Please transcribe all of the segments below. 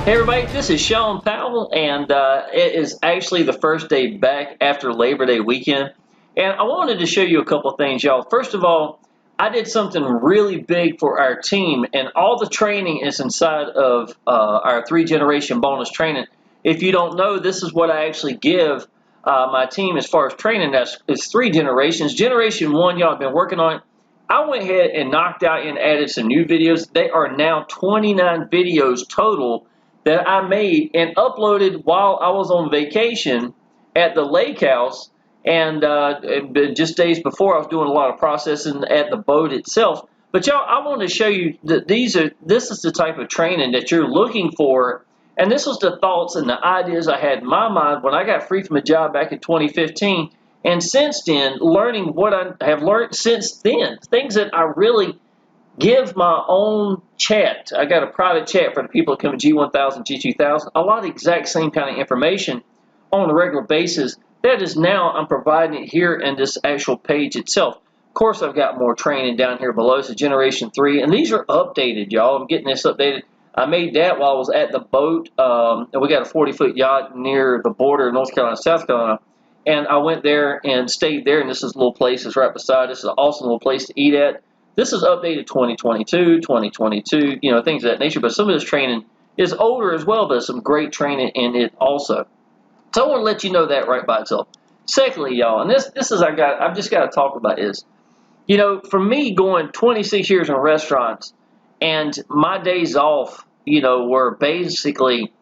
Hey everybody, this is Shawn Powell, and it is actually the first day back after Labor Day weekend. And I wanted to show you a couple things, y'all. First of all, I did something really big for our team, and all the training is inside of our 3-generation bonus training. If you don't know, this is what I actually give my team as far as training. It's 3 generations. Generation 1, y'all have been working on it. I went ahead and knocked out and added some new videos. They are now 29 videos total that I made and uploaded while I was on vacation at the lake house, and just days before I was doing a lot of processing at the boat itself. But y'all, I want to show you that this is the type of training that you're looking for, and this was the thoughts and the ideas I had in my mind when I got free from a job back in 2015. And since then, learning what I have learned since then, things that I really give my own chat. I got a private chat for the people that come to G1000, G2000. A lot of the exact same kind of information on a regular basis. That is now I'm providing it here in this actual page itself. Of course, I've got more training down here below. So Generation 3, and these are updated, y'all. I'm getting this updated. I made that while I was at the boat. And we got a 40-foot yacht near the border of North Carolina, South Carolina. And I went there and stayed there, and this is a little place that's right beside us. It's an awesome little place to eat at. This is updated 2022, 2022, you know, things of that nature. But some of this training is older as well, but there's some great training in it also. So I want to let you know that right by itself. Secondly, y'all, and this is I've just got to talk about is, you know, for me going 26 years in restaurants, and my days off, you know, were basically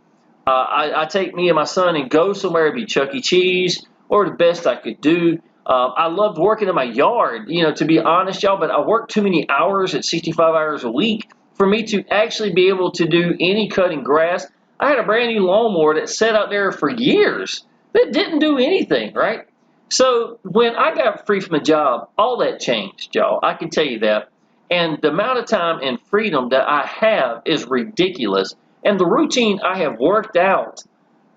I take me and my son and go somewhere, it'd be Chuck E. Cheese or the best I could do. I loved working in my yard, you know, to be honest, y'all, but I worked too many hours at 65 hours a week for me to actually be able to do any cutting grass. I had a brand new lawnmower that sat out there for years that didn't do anything, right? So when I got free from a job, all that changed, y'all. I can tell you that. And the amount of time and freedom that I have is ridiculous. And the routine I have worked out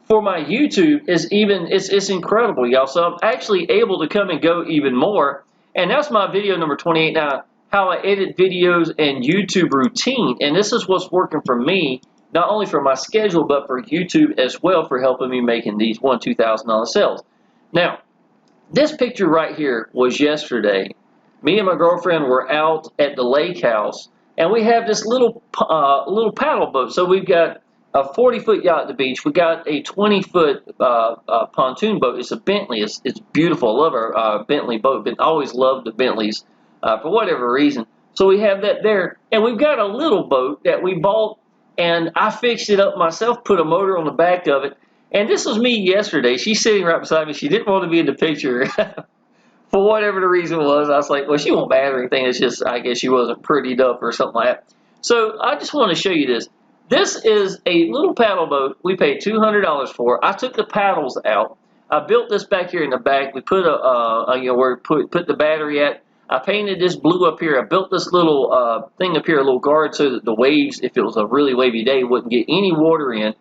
for my YouTube is it's incredible, y'all. So I'm actually able to come and go even more. And that's my video number 28 now, how I edit videos and YouTube routine. And this is what's working for me, not only for my schedule, but for YouTube as well, for helping me making these $2,000 sales. Now, this picture right here was yesterday. Me and my girlfriend were out at the lake house, and we have this little paddle boat. So we've got a 40-foot yacht at the beach. We got a 20-foot pontoon boat. It's a Bentley. It's beautiful. I love our Bentley boat. But always loved the Bentleys for whatever reason. So we have that there, and we've got a little boat that we bought, and I fixed it up myself. Put a motor on the back of it, and this was me yesterday. She's sitting right beside me. She didn't want to be in the picture. For whatever the reason was, I was like, well, she won't bad or anything. It's just, I guess she wasn't prettied up or something like that. So I just want to show you this. This is a little paddle boat we paid $200 for. I took the paddles out. I built this back here in the back. We put where we put the battery at. I painted this blue up here. I built this little thing up here, a little guard, so that the waves, if it was a really wavy day, wouldn't get any water in.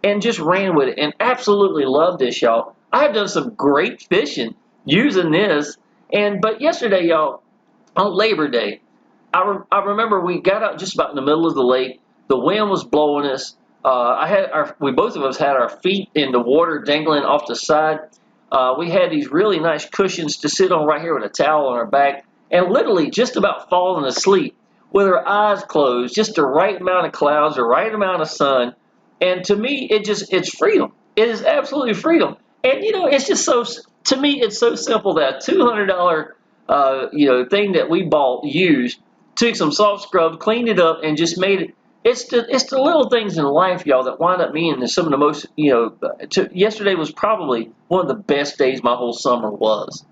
And just ran with it and absolutely loved this, y'all. I've done some great fishing using this. But yesterday, y'all, on Labor Day, I remember we got out just about in the middle of the lake. The wind was blowing us. We both of us had our feet in the water dangling off the side. We had these really nice cushions to sit on right here with a towel on our back, and literally just about falling asleep with our eyes closed, just the right amount of clouds, the right amount of sun. And to me, it's freedom. It is absolutely freedom. And you know, it's just so, to me, it's so simple that $200 thing that we bought used, took some soft scrub, cleaned it up, and just made it. It's the little things in life, y'all, that wind up being some of the most, yesterday was probably one of the best days my whole summer was.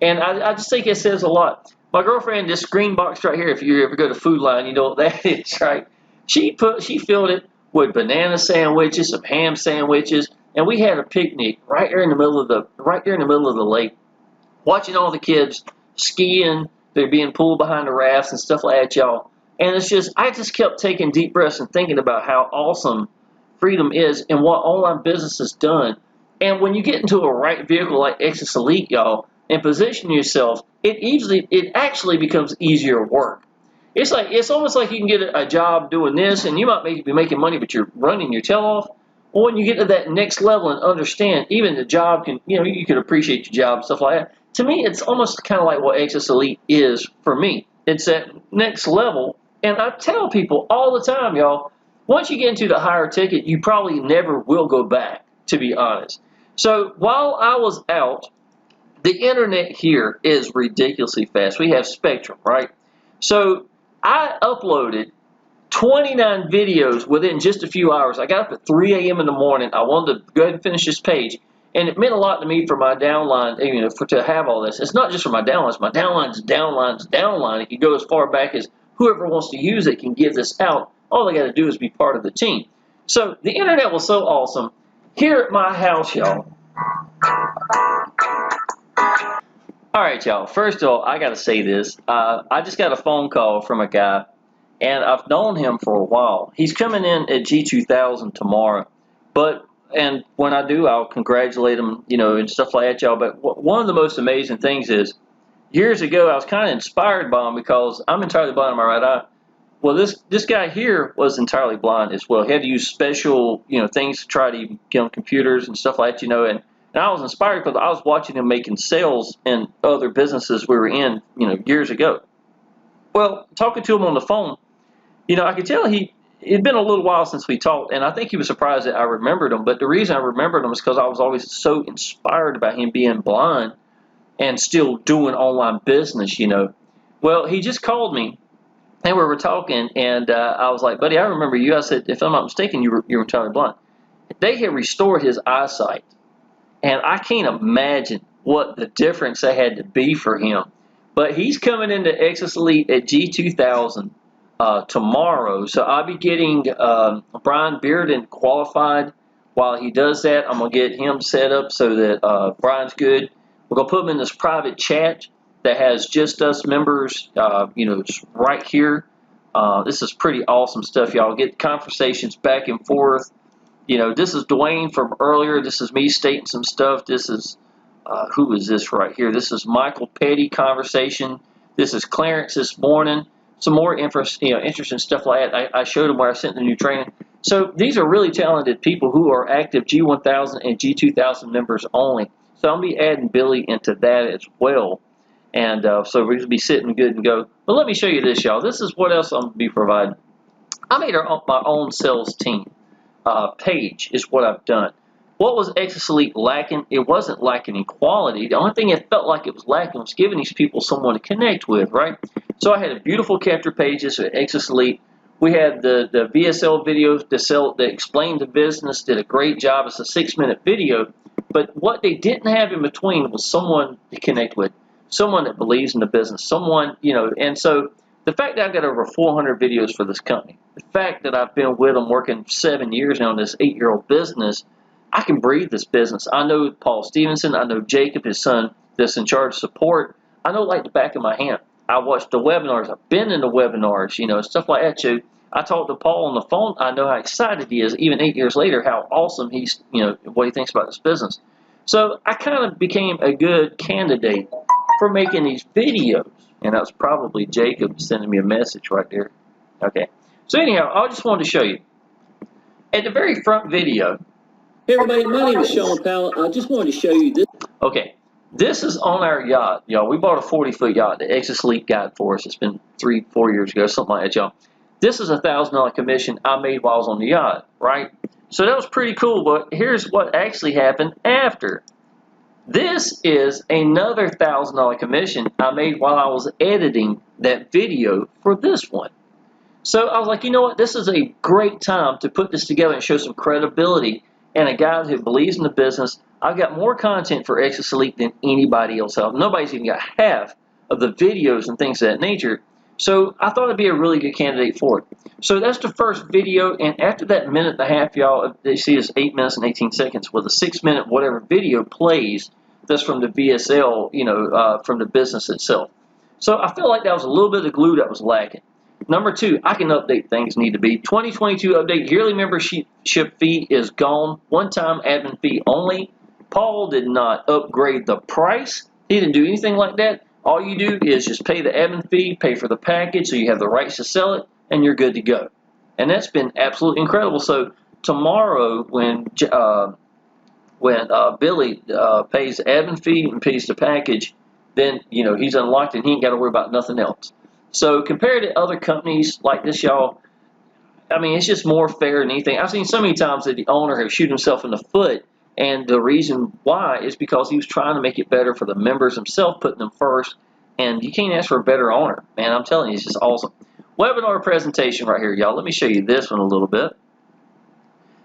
And I just think it says a lot. My girlfriend, this green box right here, if you ever go to Food Line, you know what that is, right? She filled it with banana sandwiches, some ham sandwiches, and we had a picnic right here in the middle of the lake, watching all the kids skiing. They're being pulled behind the rafts and stuff like that, y'all. And I just kept taking deep breaths and thinking about how awesome freedom is and what online business has done. And when you get into a right vehicle like Exitus Elite, y'all, and position yourself, it actually becomes easier work. It's almost like you can get a job doing this, and you might be making money, but you're running your tail off. Well, when you get to that next level and understand, even the job can, you can appreciate your job and stuff like that. To me, it's almost kind of like what Exitus Elite is for me. It's that next level, and I tell people all the time, y'all, once you get into the higher ticket, you probably never will go back, to be honest. So while I was out, the internet here is ridiculously fast. We have Spectrum, right? So I uploaded 29 videos within just a few hours. I got up at 3 a.m. in the morning. I wanted to go ahead and finish this page. And it meant a lot to me for my downline, to have all this. It's not just for my downlines. My downline's downline. It can go as far back as whoever wants to use it can give this out. All they got to do is be part of the team. So the internet was so awesome. Here at my house, y'all. All right, y'all. First of all, I got to say this. I just got a phone call from a guy, and I've known him for a while. He's coming in at G2000 tomorrow, and when I do, I'll congratulate him, and stuff like that, y'all. But one of the most amazing things is, years ago, I was kind of inspired by him because I'm entirely blind in my right eye. Well, this guy here was entirely blind as well. He had to use special, things to try to get on computers and stuff like that, and I was inspired because I was watching him making sales in other businesses we were in, years ago. Well, talking to him on the phone, I could tell it'd been a little while since we talked, and I think he was surprised that I remembered him. But the reason I remembered him is because I was always so inspired about him being blind and still doing online business, Well, he just called me, and we were talking, and I was like, buddy, I remember you. I said, if I'm not mistaken, you were entirely blind. They had restored his eyesight, and I can't imagine what the difference that had to be for him. But he's coming into Exitus Elite at G2000 tomorrow, so I'll be getting Brian Bearden qualified. While he does that, I'm going to get him set up so that Brian's good. We're going to put him in this private chat that has just us members, just right here. This is pretty awesome stuff, y'all. Get conversations back and forth. This is Dwayne from earlier. This is me stating some stuff. This is, who is this right here? This is Michael Petty conversation. This is Clarence this morning. Some more interesting stuff like that. I showed him where I sent the new training. So these are really talented people who are active G1000 and G2000 members only. So I'm going to be adding Billy into that as well. And so we're going to be sitting good and go. But let me show you this, y'all. This is what else I'm going to be providing. I made my own sales team page is what I've done. What was Exitus Elite lacking? It wasn't lacking in quality. The only thing it felt like it was lacking was giving these people someone to connect with, right? So I had a beautiful capture pages at Exitus Elite. We had the VSL videos that explained the business, did a great job. It's a 6-minute video. But what they didn't have in between was someone to connect with, someone that believes in the business, someone, and so the fact that I've got over 400 videos for this company, the fact that I've been with them working 7 years now in this 8-year-old business, I can breathe this business. I know Paul Stevenson. I know Jacob, his son, that's in charge of support. I know like the back of my hand. I watched the webinars. I've been in the webinars, stuff like that too. I talked to Paul on the phone. I know how excited he is, even 8 years later, how awesome he's, what he thinks about this business. So I kind of became a good candidate for making these videos. And that was probably Jacob sending me a message right there. Okay. So anyhow, I just wanted to show you. At the very front video. Hey everybody, my name is Shawn Powell. I just wanted to show you this. Okay. This is on our yacht, y'all. We bought a 40-foot yacht. The Exitus Elite got for us. It's been 3-4 years ago, something like that, y'all. This is a $1,000 commission I made while I was on the yacht, right? So that was pretty cool, but here's what actually happened after. This is another $1,000 commission I made while I was editing that video for this one. So I was like, you know what? This is a great time to put this together and show some credibility and a guy who believes in the business. I've got more content for Exitus Elite than anybody else has. Nobody's even got half of the videos and things of that nature. So I thought it'd be a really good candidate for it. So that's the first video, and after that minute and a half, y'all, they see it's 8 minutes and 18 seconds. Well, the 6-minute whatever video plays. That's from the VSL, from the business itself. So I feel like that was a little bit of glue that was lacking. Number 2, I can update things need to be. 2022 update, yearly membership fee is gone. One-time admin fee only. Paul did not upgrade the price. He didn't do anything like that. All you do is just pay the admin fee, pay for the package, so you have the rights to sell it, and you're good to go. And that's been absolutely incredible. So tomorrow, when Billy pays the admin fee and pays the package, then he's unlocked and he ain't got to worry about nothing else. So compared to other companies like this, y'all, I mean, it's just more fair than anything. I've seen so many times that the owner has shoot himself in the foot, and the reason why is because he was trying to make it better for the members himself, putting them first, and you can't ask for a better owner. Man, I'm telling you, it's just awesome. Webinar presentation right here, y'all. Let me show you this one a little bit.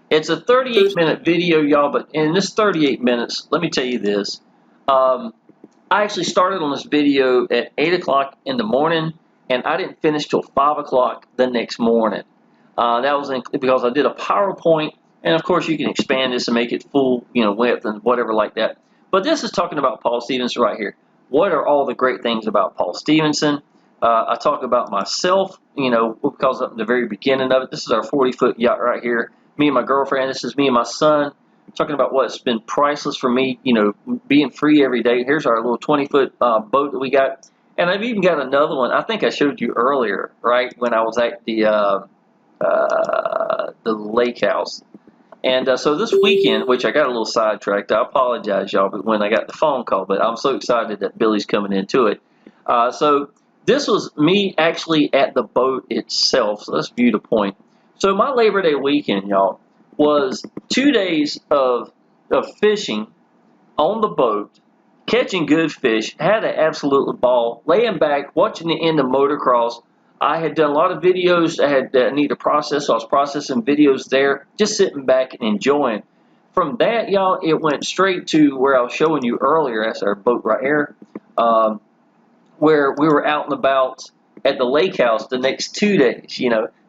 It's a 38-minute video, y'all, but in this 38 minutes, let me tell you this. I actually started on this video at 8 o'clock in the morning, and I didn't finish till 5 o'clock the next morning. That was because I did a PowerPoint, and of course you can expand this and make it full, width and whatever like that. But this is talking about Paul Stevenson right here. What are all the great things about Paul Stevenson? I talk about myself, because at the very beginning of it, this is our 40-foot yacht right here. Me and my girlfriend, this is me and my son, talking about what's been priceless for me, being free every day. Here's our little 20-foot boat that we got. And I've even got another one. I think I showed you earlier, right, when I was at the lake house. And so this weekend, which I got a little sidetracked, I apologize, y'all, but when I got the phone call, but I'm so excited that Billy's coming into it. So this was me actually at the boat itself. So let's view the point. So my Labor Day weekend, y'all, was 2 days of fishing on the boat, catching good fish, had an absolute ball, laying back, watching the end of motocross. I had done a lot of videos I need to process, so I was processing videos there, just sitting back and enjoying. From that, y'all, it went straight to where I was showing you earlier. That's our boat right here, where we were out and about at the lake house the next 2 days,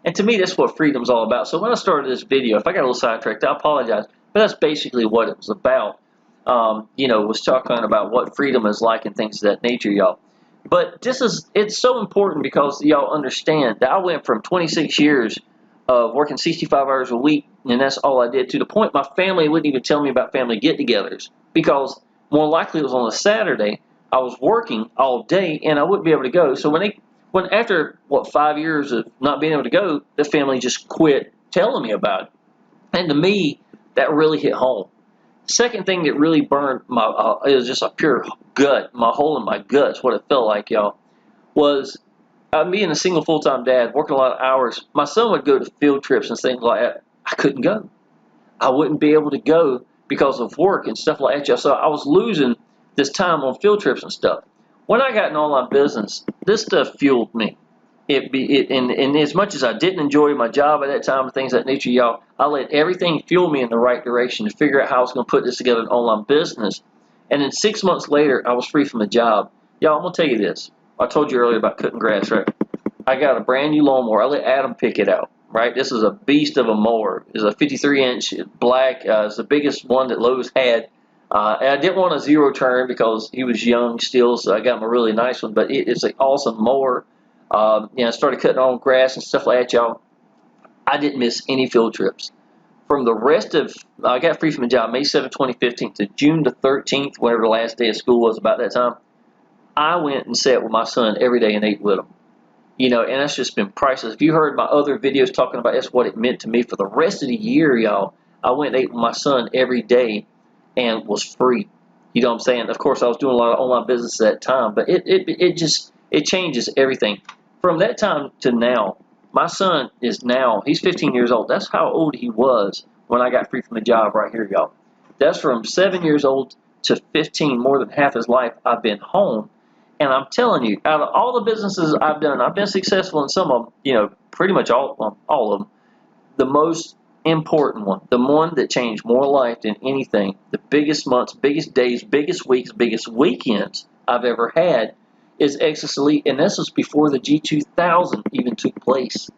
And to me, that's what freedom's all about. So when I started this video, if I got a little sidetracked, I apologize, but that's basically what it was about. Was talking about what freedom is like and things of that nature, y'all. But it's so important because y'all understand that I went from 26 years of working 65 hours a week, and that's all I did, to the point my family wouldn't even tell me about family get-togethers, because more likely it was on a Saturday. I was working all day and I wouldn't be able to go. So after 5 years of not being able to go, the family just quit telling me about it. And to me, that really hit home. Second thing that really burned it was just a pure gut, my hole in my guts, what it felt like, y'all, was being a single full-time dad, working a lot of hours. My son would go to field trips and things like that. I couldn't go. I wouldn't be able to go because of work and stuff like that, y'all. So I was losing this time on field trips and stuff. When I got in online business, this stuff fueled me. And as much as I didn't enjoy my job at that time and things of that nature, y'all, I let everything fuel me in the right direction to figure out how I was going to put this together in online business. And then 6 months later, I was free from a job. Y'all, I'm going to tell you this. I told you earlier about cutting grass, right? I got a brand new lawnmower. I let Adam pick it out, right? This is a beast of a mower. It's a 53-inch black. It's the biggest one that Lowe's had. And I didn't want a zero turn because he was young still, so I got him a really nice one. But it's an awesome mower. I started cutting on grass and stuff like that, y'all. I didn't miss any field trips. From the rest of, I got free from a job May 7, 2015 to June the 13th, whenever the last day of school was, about that time. I went and sat with my son every day and ate with him. And that's just been priceless. If you heard my other videos talking about that's what it meant to me for the rest of the year, y'all, I went and ate with my son every day and was free. You know what I'm saying? Of course, I was doing a lot of online business at that time, but it changes everything. From that time to now, my son he's 15 years old. That's how old he was when I got free from the job right here, y'all. That's from 7 years old to 15, more than half his life I've been home. And I'm telling you, out of all the businesses I've done, I've been successful in some of them, pretty much all of them. The most important one, the one that changed more life than anything, the biggest months, biggest days, biggest weeks, biggest weekends I've ever had, is Exitus Elite, and this was before the G2000 even took place.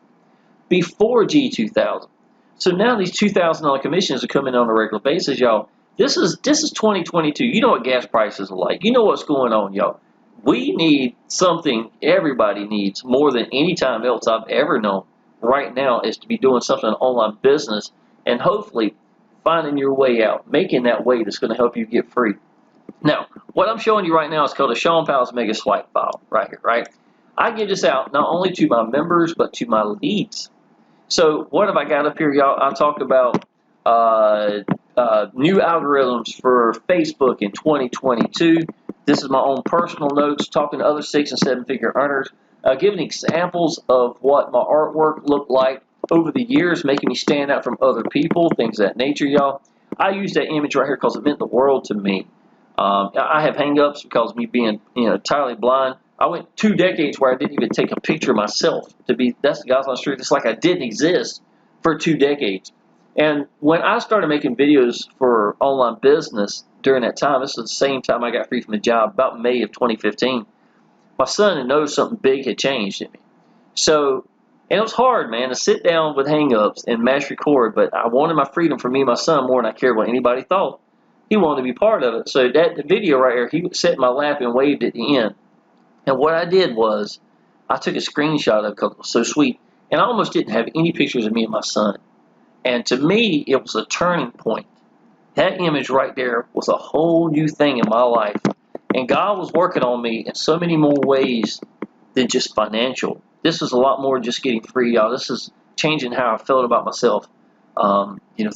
Before G2000. So now these $2,000 commissions are coming on a regular basis, y'all. This is 2022. You know what gas prices are like. You know what's going on, y'all. We need something everybody needs more than any time else I've ever known right now, is to be doing something in online business and hopefully finding your way out, making that way that's going to help you get free. Now, what I'm showing you right now is called a Shawn Powell's Mega Swipe file right here, right? I give this out not only to my members, but to my leads. So what have I got up here, y'all? I talked about new algorithms for Facebook in 2022. This is my own personal notes, talking to other 6- and 7-figure earners, giving examples of what my artwork looked like over the years, making me stand out from other people, things of that nature, y'all. I use that image right here because it meant the world to me. I have hang-ups because of me being, entirely blind. I went 2 decades where I didn't even take a picture of myself. That's the guys on the street. It's like I didn't exist for 2 decades. And when I started making videos for online business during that time, this was the same time I got free from a job, about May of 2015. My son had noticed something big had changed in me. So, and it was hard, man, to sit down with hang-ups and mash record, but I wanted my freedom for me and my son more than I cared what anybody thought. He wanted to be part of it. So that video right here, he sat in my lap and waved at the end. And what I did was, I took a screenshot of it because it was so sweet, and I almost didn't have any pictures of me and my son. And to me, it was a turning point. That image right there was a whole new thing in my life. And God was working on me in so many more ways than just financial. This is a lot more than just getting free, y'all. This is changing how I felt about myself.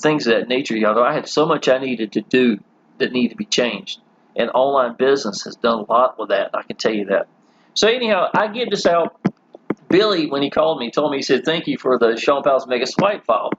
Things of that nature, y'all. I had so much I needed to do that needed to be changed. And online business has done a lot with that, I can tell you that. So anyhow, I give this out. Billy, when he called me, told me, he said, thank you for the Shawn Powell's Mega Swipe file.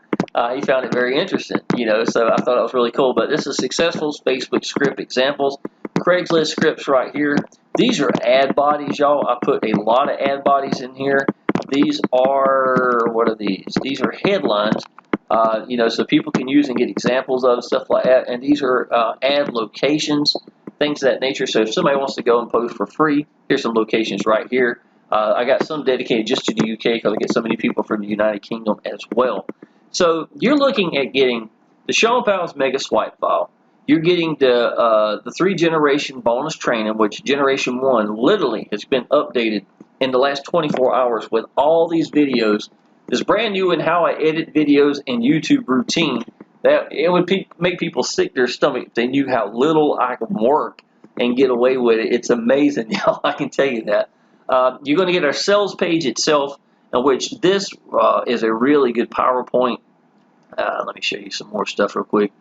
He found it very interesting, so I thought it was really cool. But this is successful Facebook script examples. Craigslist scripts right here. These are ad bodies, y'all. I put a lot of ad bodies in here. These are, what are these? These are headlines, so people can use and get examples of stuff like that. And these are ad locations, things of that nature. So if somebody wants to go and post for free, here's some locations right here. I got some dedicated just to the UK because I get so many people from the United Kingdom as well. So you're looking at getting the Shawn Powell's Mega Swipe file. You're getting the 3-generation bonus training, which Generation 1 literally has been updated in the last 24 hours with all these videos. It's brand new in how I edit videos and YouTube routine. That it would make people sick to their stomach if they knew how little I can work and get away with it. It's amazing, y'all. I can tell you that. You're going to get our sales page itself, in which this is a really good PowerPoint. Let me show you some more stuff real quick.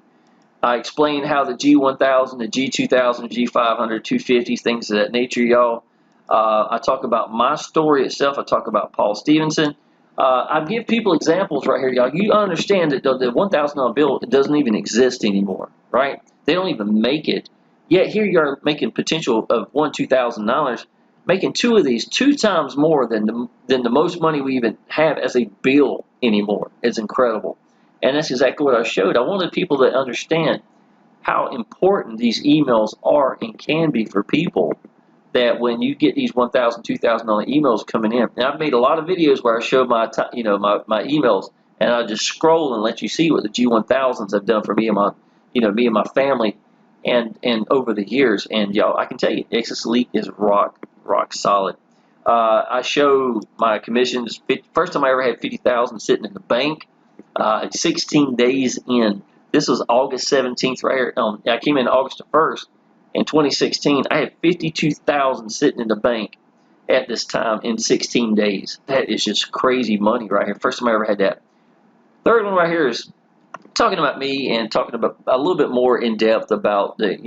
I explain how the G1000, the G2000, G500, 250s, things of that nature, y'all. I talk about my story itself. I talk about Paul Stevenson. I give people examples right here, y'all. You understand that the $1,000 bill doesn't even exist anymore, right? They don't even make it. Yet here you are making potential of $2,000, making 2 of these 2 times more than the most money we even have as a bill anymore. It's incredible. And that's exactly what I showed. I wanted people to understand how important these emails are and can be for people, that when you get these $1,000, $2,000 emails coming in. And I've made a lot of videos where I show my emails, and I just scroll and let you see what the G1000s have done for me and my family and over the years. And y'all, I can tell you, Exitus Elite is rock solid. I show my commissions. First time I ever had 50,000 sitting in the bank. 16 days in. This was August 17th right here. I came in August 1st. In 2016, I had 52,000 sitting in the bank at this time in 16 days. That is just crazy money right here. First time I ever had that. Third one right here is talking about me and talking about a little bit more in depth about the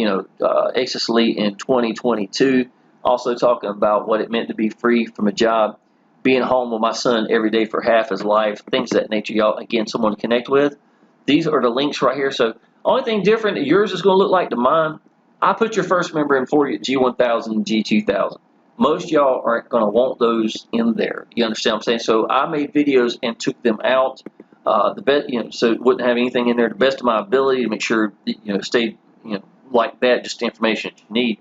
Exitus Elite in 2022. Also talking about what it meant to be free from a job, being home with my son every day for half his life, things of that nature, y'all. Again, someone to connect with. These are the links right here. So only thing different that yours is going to look like to mine, I put your first member in for you at G1000, G2000. Most y'all aren't going to want those in there. You understand what I'm saying? So I made videos and took them out. So it wouldn't have anything in there. The best of my ability to make sure stayed like that, just the information that you need.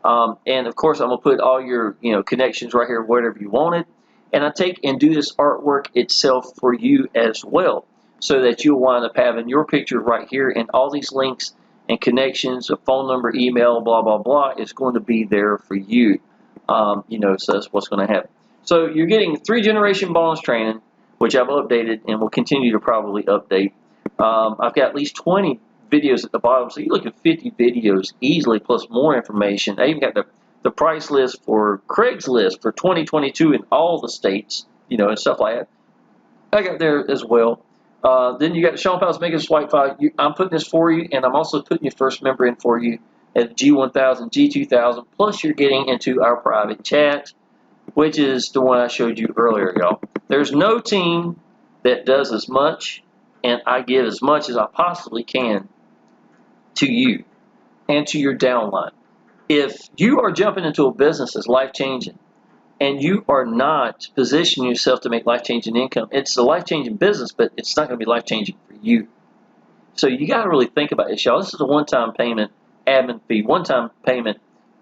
And of course, I'm gonna put all your connections right here, whatever you wanted. And I take and do this artwork itself for you as well, so that you'll wind up having your picture right here, and all these links and connections, a phone number, email, blah blah blah, is going to be there for you. So that's what's going to happen. So you're getting 3-generation bonus training, which I've updated and will continue to probably update. I've got at least 20 videos at the bottom. So you look at 50 videos easily, plus more information. I even got the price list for Craigslist for 2022 in all the states, and stuff like that. I got there as well. Then you got Shawn Powell's Making Swipe File. I'm putting this for you, and I'm also putting your first member in for you at G1000, G2000. Plus, you're getting into our private chat, which is the one I showed you earlier, y'all. There's no team that does as much, and I give as much as I possibly can to you and to your downline. If you are jumping into a business that's life-changing, and you are not positioning yourself to make life-changing income, it's a life-changing business, but it's not going to be life-changing for you. So you got to really think about this, y'all. This is a one-time payment, admin fee, one-time payment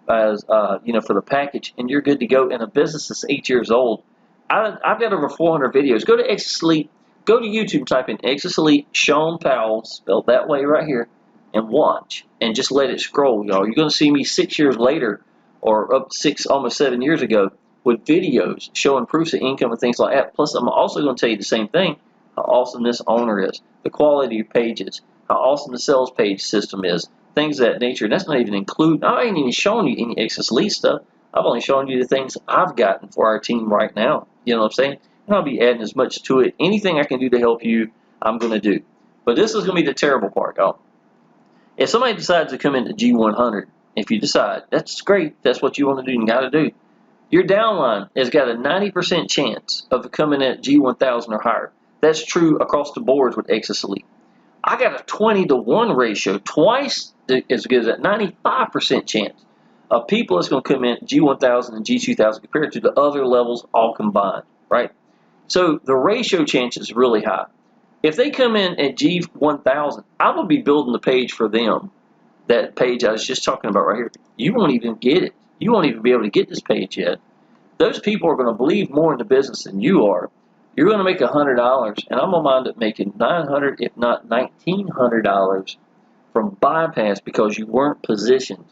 as for the package, and you're good to go. In a business that's 8 years old, I've got over 400 videos. Go to Exitus Elite, go to YouTube, type in Exitus Elite, Shawn Powell, spelled that way right here, and watch, and just let it scroll, y'all. You're going to see me 6 years later, or up 6, almost 7 years ago, with videos showing proofs of income and things like that. Plus, I'm also going to tell you the same thing, how awesome this owner is, the quality of pages, how awesome the sales page system is, things of that nature. And that's not even including, I ain't even showing you any Exitus Elite stuff. I've only shown you the things I've gotten for our team right now. You know what I'm saying? And I'll be adding as much to it. Anything I can do to help you, I'm going to do. But this is going to be the terrible part, y'all. If somebody decides to come into G100, if you decide, that's great, that's what you want to do, you got to do. Your downline has got a 90% chance of coming at G1000 or higher. That's true across the board with Exitus Elite. I got a 20-to-1 ratio, twice as good as that, 95% chance of people that's going to come in at G1000 and G2000 compared to the other levels all combined, right? So the ratio chance is really high. If they come in at G1000, I'm going to be building the page for them, that page I was just talking about right here. You won't even get it. You won't even be able to get this page yet. Those people are going to believe more in the business than you are. You're going to make $100, and I'm going to wind up making $900, if not $1,900 from bypass because you weren't positioned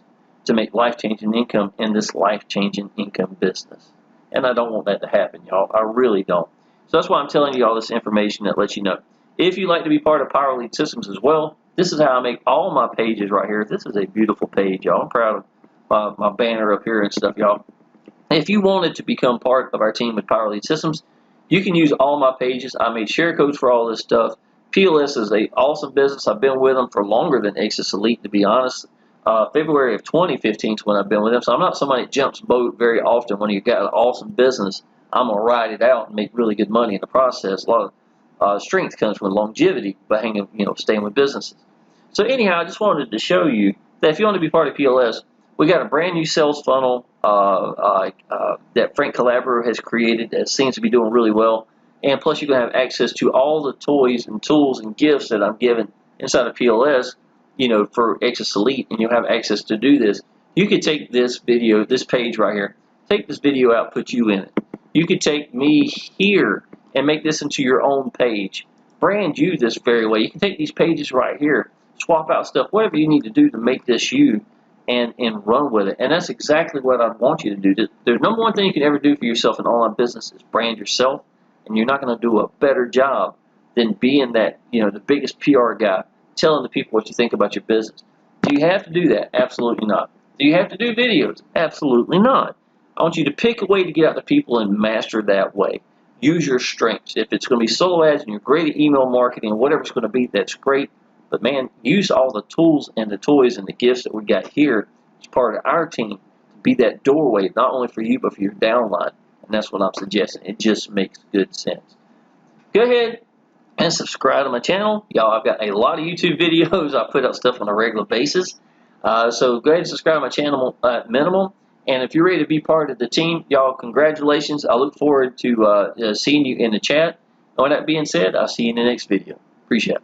to make life-changing income in this life-changing income business. And I don't want that to happen, y'all. I really don't. So that's why I'm telling you all this information that lets you know. If you'd like to be part of Powell Elite Systems as well, this is how I make all my pages right here. This is a beautiful page, y'all. I'm proud of my banner up here and stuff, y'all. If you wanted to become part of our team with Powell Elite Systems, you can use all my pages. I made share codes for all this stuff. PLS is an awesome business. I've been with them for longer than Exitus Elite, to be honest. February of 2015 is when I've been with them. So I'm not somebody that jumps boat very often. When you've got an awesome business, I'm going to ride it out and make really good money in the process. A lot of strength comes from longevity by staying with businesses. So anyhow, I just wanted to show you that if you want to be part of PLS, we got a brand new sales funnel that Frank Calabro has created that seems to be doing really well. And plus, you're going to have access to all the toys and tools and gifts that I'm giving inside of PLS, for Exitus Elite, and you'll have access to do this. You could take this video, this page right here, take this video out, put you in it. You could take me here and make this into your own page. Brand you this very way. You can take these pages right here, swap out stuff, whatever you need to do to make this you, and run with it. And that's exactly what I want you to do. The number one thing you can ever do for yourself in online business is brand yourself, and you're not going to do a better job than being that, the biggest PR guy, telling the people what you think about your business. Do you have to do that? Absolutely not. Do you have to do videos? Absolutely not. I want you to pick a way to get out to people and master that way. Use your strengths. If it's going to be solo ads and you're great at email marketing or whatever it's going to be, that's great. But man, use all the tools and the toys and the gifts that we got here as part of our team to be that doorway, not only for you, but for your downline. And that's what I'm suggesting. It just makes good sense. Go ahead and subscribe to my channel. Y'all, I've got a lot of YouTube videos. I put out stuff on a regular basis. So go ahead and subscribe to my channel at minimum. And if you're ready to be part of the team, y'all, congratulations. I look forward to seeing you in the chat. And with that being said, I'll see you in the next video. Appreciate it.